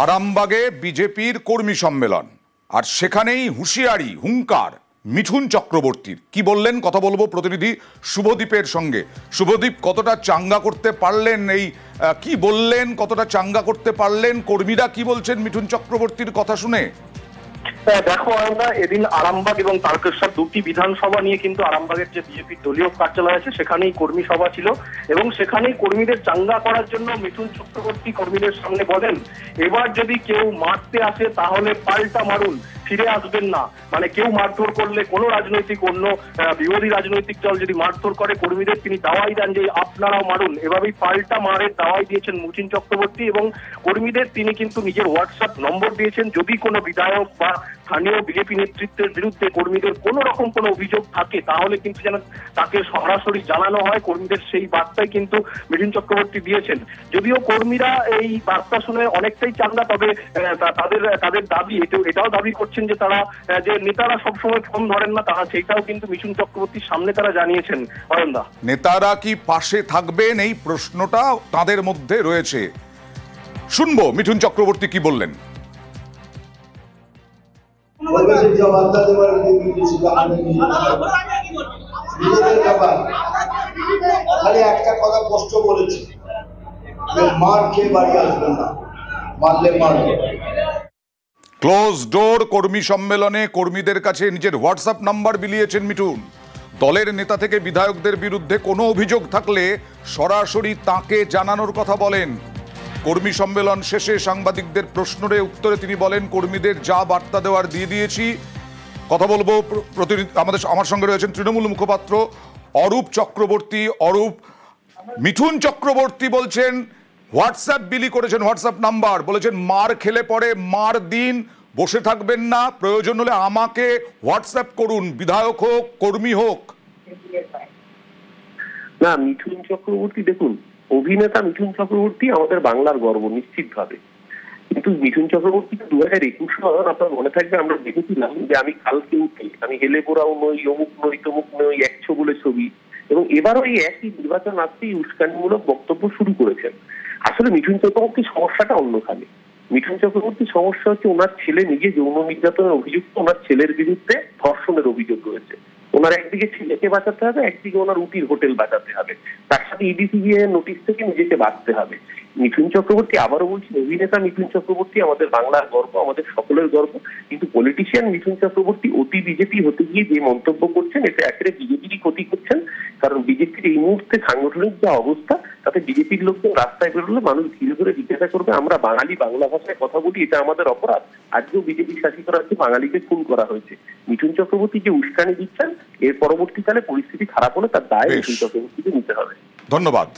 আরামবাগে বিজেপির কর্মী সম্মেলন, আর সেখানেই হুঁশিয়ারি হুঙ্কার মিঠুন চক্রবর্তীর। কি বললেন কথা বলবো প্রতিনিধি শুভদীপের সঙ্গে। শুভদীপ, কতটা চাঙ্গা করতে পারলেন এই কি বললেন, কতটা চাঙ্গা করতে পারলেন? কর্মীরা কি বলছেন মিঠুন চক্রবর্তীর কথা শুনে? দেখো, আমরা এদিন আরামবাগ এবং তারকেশ্বর দুটি বিধানসভা নিয়ে কিন্তু আরামবাগের যে বিজেপির দলীয় কার্যালয় আছে সেখানেই কর্মী সভা ছিল এবং সেখানেই কর্মীদের চাঙ্গা করার জন্য মিঠুন চক্রবর্তী কর্মীদের সামনে বলেন, এবার যদি কেউ মারতে আসে তাহলে পাল্টা মারুন, ফিরে আসবেন না। মানে কেউ মারধর করলে, কোনো রাজনৈতিক অন্য বিরোধী রাজনৈতিক দল যদি মারধর করে কর্মীদের, তিনি দাওয়াই দেন যে আপনারাও মারুন। এভাবেই পাল্টা মারের দাওয়াই দিয়েছেন মিঠুন চক্রবর্তী এবং কর্মীদের তিনি কিন্তু নিজের হোয়াটসঅ্যাপ নম্বর দিয়েছেন। যদি কোনো বিধায়ক বা স্থানীয় বিজেপি নেতৃত্বের বিরুদ্ধে কর্মীদের কোনো রকম কোনো অভিযোগ থাকে তাহলে কিন্তু যেন তাকে সরাসরি জানানো হয়, কর্মীদের সেই বার্তাই কিন্তু মিঠুন চক্রবর্তী দিয়েছেন। যদিও কর্মীরা এই বার্তা শুনে অনেকটাই চাঙ্গা, তবে তাদের দাবি, এটাও দাবি করছেন যে তারা যে নেতারা সবসময় ফোন ধরেন না, তারা সেইটাও কিন্তু মিঠুন চক্রবর্তীর সামনে তারা জানিয়েছেন। অয়নদা, নেতারা কি পাশে থাকবেন এই প্রশ্নটা তাদের মধ্যে রয়েছে। শুনবো মিঠুন চক্রবর্তী কি বললেন। একটা কথা স্পষ্ট বলেছি, মার খেয়ে বাড়ি আসবেন না, মারলে মারবে। ক্লোজ ডোর কর্মী সম্মেলনে কর্মীদের কাছে নিজের হোয়াটসঅ্যাপ নাম্বার বিলিয়েছেন মিঠুন। দলের নেতা থেকে বিধায়কদের বিরুদ্ধে কোনো অভিযোগ থাকলে সরাসরি তাকে জানানোর কথা বলেন। কর্মী সম্মেলন শেষে সাংবাদিকদের প্রশ্নের উত্তরে তিনি বলেন, কর্মীদের যা বার্তা দেওয়ার দিয়ে দিয়েছি। কথা বলবো প্রতিনিধি, আমার সঙ্গে রয়েছেন তৃণমূল মুখপাত্র অরূপ চক্রবর্তী। অরূপ, মিঠুন চক্রবর্তী বলছেন হোয়াটসঅ্যাপ বিলি করেছেন, হোয়াটসঅ্যাপ নাম্বার, বলেছেন মার খেলে পরে মার দিন, বসে থাকবেন না, প্রয়োজন হলে আমাকে হোয়াটসঅ্যাপ করুন, বিধায়ক হোক কর্মী হোক। না, মিঠুন চক্রবর্তী, দেখুন, অভিনেতা মিঠুন চক্রবর্তী আমাদের বাংলার গর্ব নিশ্চিতভাবে, কিন্তু মিঠুন চক্রবর্তী 2021 সাল আপনার মনে থাকবে আমরা দেখেছিলাম যে আমি কালকে উঠে আমি হেলে পোড়াও নই, অমুক নই, তমুক নই, 100 বলে ছবি, এবং এবারও এই একই নির্বাচন আসতেই উস্কানিমূলক বক্তব্য শুরু করেছেন। আসলে মিঠুন চক্রবর্তীর সমস্যাটা অন্যখানে। মিঠুন চক্রবর্তীর সমস্যা হচ্ছে ওনার ছেলে নিজে যৌন নির্যাতনের অভিযুক্ত, ওনার ছেলের বিরুদ্ধে ধর্ষণের অভিযোগ রয়েছে। ওনার একদিকে ছেলেকে বাঁচাতে হবে, একদিকে ওনার উটির হোটেল বাঁচাতে হবে, তার সাথে ইডিসিবিআই নোটিশ থেকে নিজেকে বাঁচতে হবে। মিঠুন চক্রবর্তী, আবারও বলছি, অভিনেতা মিঠুন চক্রবর্তী আমাদের বাংলার গর্ব, আমাদের সকলের গর্ব, কিন্তু পলিটিশিয়ান মিঠুন চক্রবর্তী অতি বিজেপি হতে গিয়ে যে মন্তব্য করছেন এতে একেবারে বিজেপিরই ক্ষতি করছেন। কারণ বিজেপির এই মুহূর্তে সাংগঠনিক যা অবস্থা, তাতে বিজেপির লোকজন রাস্তায় বেরোলে মানুষ ধীরে ধীরে জিজ্ঞাসা করবে আমরা বাঙালি, বাংলা ভাষায় কথা বলি, এটা আমাদের অপরাধ। আজকেও বিজেপি শাসিত রাজ্যে বাঙালিকে খুন করা হয়েছে। মিঠুন চক্রবর্তী যে উস্কানি দিচ্ছেন, এর পরবর্তীকালে পরিস্থিতি খারাপ হলে তার দায় মিঠুন চক্রবর্তীকে নিতে হবে। ধন্যবাদ।